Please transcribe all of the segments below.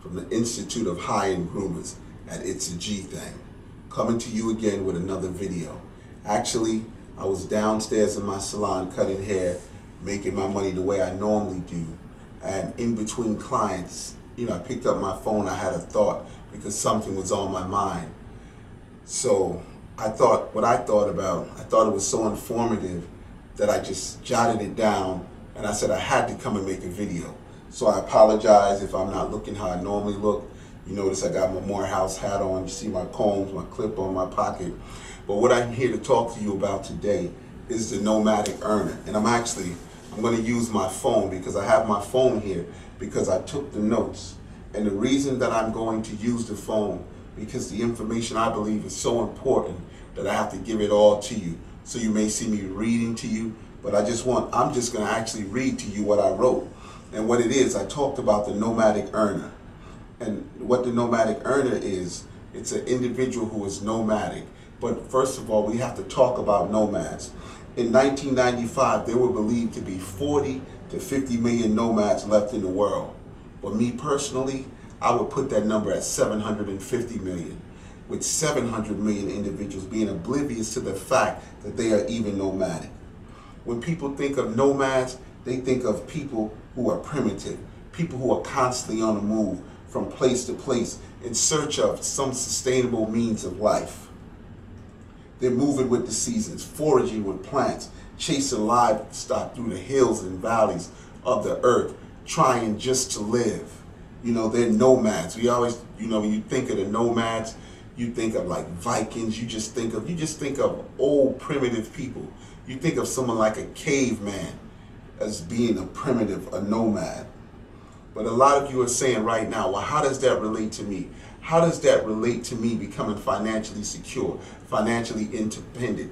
from the Institute of High-End Groomers at It's a G Thing, coming to you again with another video. Actually, I was downstairs in my salon cutting hair, making my money the way I normally do, and in between clients, I picked up my phone. I had a thought because something was on my mind. So I thought it was so informative that I just jotted it down, and I said I had to come and make a video. So I apologize if I'm not looking how I normally look. You notice I got my Morehouse hat on. You see my combs, my clip on my pocket. But what I'm here to talk to you about today is the Nomadic Earner. And I'm going to use my phone because I have my phone here because I took the notes. And the reason that I'm going to use the phone, because the information I believe is so important that I have to give it all to you. So you may see me reading to you, but I'm just going to actually read to you what I wrote. And what it is, I talked about the Nomadic Earner. And what the Nomadic Earner is, it's an individual who is nomadic. But first of all, we have to talk about nomads. In 1995, there were believed to be 40 to 50 million nomads left in the world. But me personally, I would put that number at 750 million, with 700 million individuals being oblivious to the fact that they are even nomadic. When people think of nomads, they think of people who are primitive, people who are constantly on the move from place to place in search of some sustainable means of life. They're moving with the seasons, foraging with plants, chasing livestock through the hills and valleys of the earth, trying just to live. They're nomads. We always, when you think of the nomads, you think of like Vikings. You just think of old primitive people. You think of someone like a caveman as being a primitive, a nomad. But a lot of you are saying right now, well, how does that relate to me? How does that relate to me becoming financially secure, financially independent,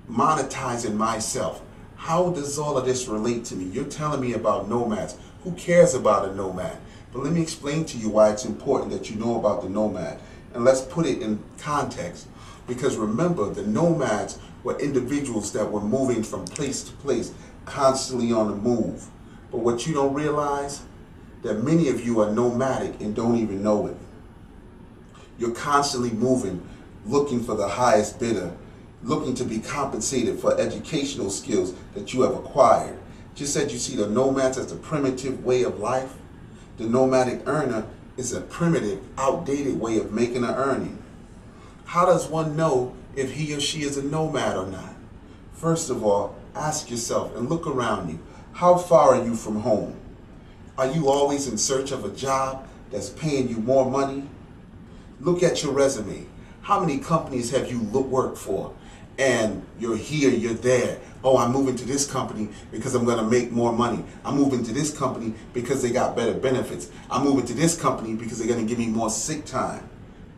monetizing myself? How does all of this relate to me? You're telling me about nomads. Who cares about a nomad? But let me explain to you why it's important that you know about the nomad. And let's put it in context. Because remember, the nomads were individuals that were moving from place to place, constantly on the move. But what you don't realize, that many of you are nomadic and don't even know it. You're constantly moving, looking for the highest bidder, looking to be compensated for educational skills that you have acquired. Just as you see the nomads as a primitive way of life, the nomadic earner is a primitive, outdated way of making an earning. How does one know if he or she is a nomad or not? First of all, ask yourself and look around you. How far are you from home? Are you always in search of a job that's paying you more money? Look at your resume. How many companies have you worked for? And you're here, you're there. Oh, I'm moving to this company because I'm going to make more money. I'm moving to this company because they got better benefits. I'm moving to this company because they're going to give me more sick time.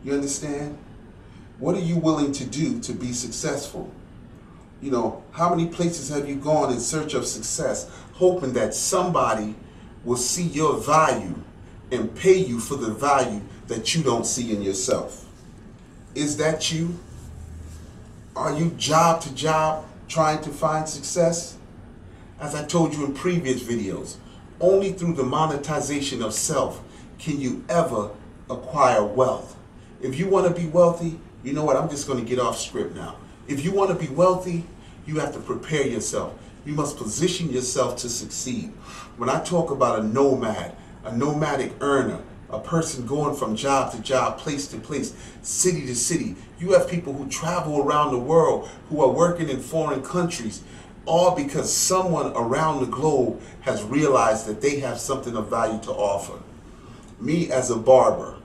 You understand? What are you willing to do to be successful? How many places have you gone in search of success, hoping that somebody will see your value and pay you for the value that you don't see in yourself? Is that you? Are you job to job trying to find success? As I told you in previous videos, only through the monetization of self can you ever acquire wealth. If you want to be wealthy, you know what? I'm just going to get off script now. If you want to be wealthy, you have to prepare yourself. You must position yourself to succeed. When I talk about a nomad, a nomadic earner, a person going from job to job, place to place, city to city, you have people who travel around the world who are working in foreign countries, all because someone around the globe has realized that they have something of value to offer. Me as a barber,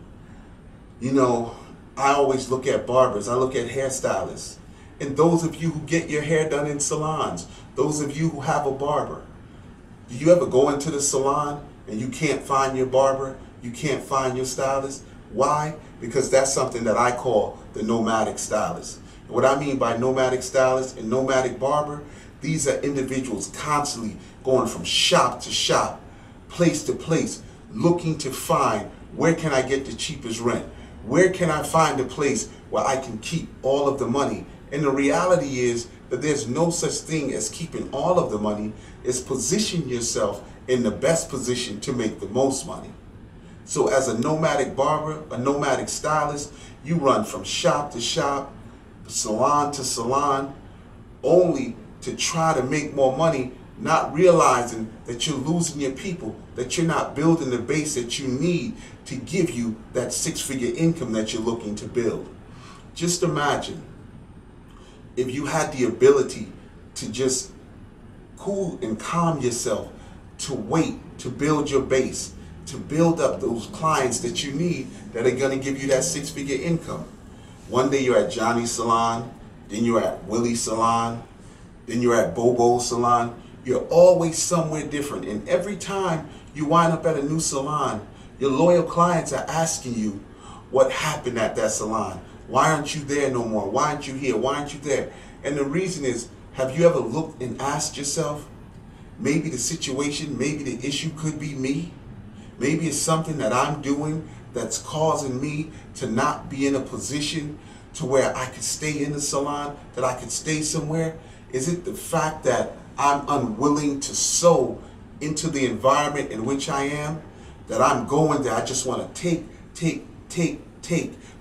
I always look at barbers, I look at hairstylists. And those of you who get your hair done in salons, those of you who have a barber, do you ever go into the salon and you can't find your barber, you can't find your stylist? Why? Because that's something that I call the nomadic stylist. And what I mean by nomadic stylist and nomadic barber, these are individuals constantly going from shop to shop, place to place, looking to find where can I get the cheapest rent? Where can I find a place where I can keep all of the money? And the reality is that there's no such thing as keeping all of the money. It's position yourself in the best position to make the most money. So as a nomadic barber, a nomadic stylist, you run from shop to shop, salon to salon, only to try to make more money, not realizing that you're losing your people, that you're not building the base that you need to give you that six-figure income that you're looking to build. Just imagine if you had the ability to just cool and calm yourself, to wait, to build your base, to build up those clients that you need that are going to give you that six-figure income. One day you're at Johnny's Salon, then you're at Willie's Salon, then you're at Bobo's Salon. You're always somewhere different. And every time you wind up at a new salon, your loyal clients are asking you what happened at that salon. Why aren't you there no more? Why aren't you here? Why aren't you there? And the reason is, have you ever looked and asked yourself, maybe the situation, maybe the issue could be me? Maybe it's something that I'm doing that's causing me to not be in a position to where I could stay in the salon, that I could stay somewhere? Is it the fact that I'm unwilling to sow into the environment in which I am? That I'm going there, I just want to take.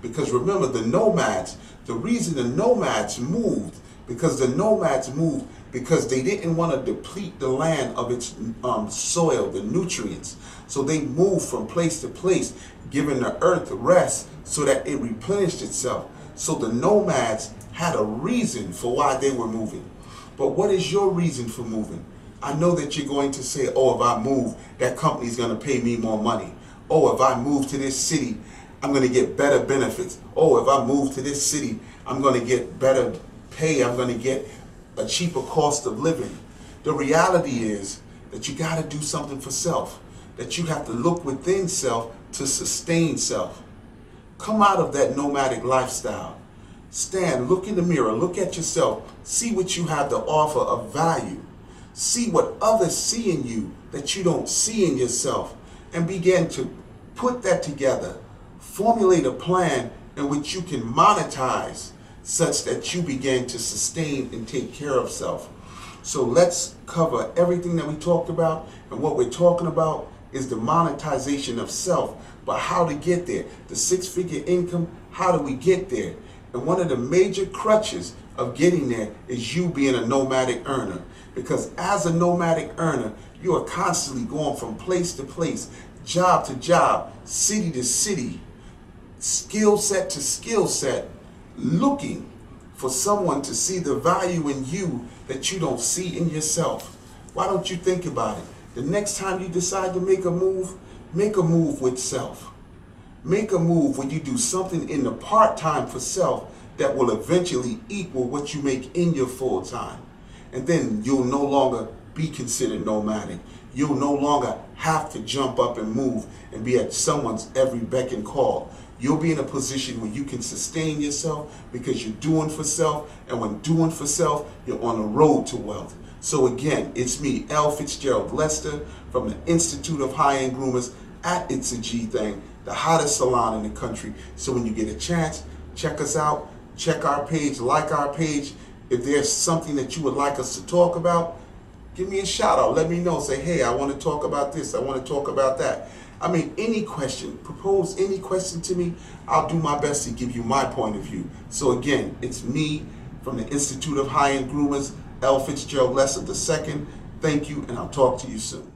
Because remember, the nomads, the reason the nomads moved, because they didn't want to deplete the land of its soil, the nutrients. So they moved from place to place, giving the earth rest so that it replenished itself. So the nomads had a reason for why they were moving. But what is your reason for moving? I know that you're going to say, oh, if I move, that company's going to pay me more money. Oh, if I move to this city, I'm going to get better benefits. Oh, if I move to this city, I'm going to get better pay. I'm going to get a cheaper cost of living. The reality is that you got to do something for self, that you have to look within self to sustain self. Come out of that nomadic lifestyle. Stand, look in the mirror, look at yourself, see what you have to offer of value. See what others see in you that you don't see in yourself, and begin to put that together. Formulate a plan in which you can monetize such that you begin to sustain and take care of self. So let's cover everything that we talked about, and what we're talking about is the monetization of self, but how to get there. The six-figure income, how do we get there? And one of the major crutches of getting there is you being a nomadic earner. Because as a nomadic earner, you are constantly going from place to place, job to job, city to city, skill set to skill set, looking for someone to see the value in you that you don't see in yourself. Why don't you think about it? The next time you decide to make a move with self. Make a move when you do something in the part-time for self that will eventually equal what you make in your full-time. And then you'll no longer be considered nomadic. You'll no longer have to jump up and move and be at someone's every beck and call. You'll be in a position where you can sustain yourself because you're doing for self, and when doing for self, you're on the road to wealth. So again, it's me, L.Fitzgerald Lester, from the Institute of High-End Groomers at It's a G Thing, the hottest salon in the country. So when you get a chance, check us out, check our page, like our page. If there's something that you would like us to talk about, give me a shout out. Let me know. Say, hey, I want to talk about this. I want to talk about that. I mean, any question, propose any question to me. I'll do my best to give you my point of view. So again, it's me from the Institute of High-End Groomers, L.Fitzgerald Lester II. Thank you, and I'll talk to you soon.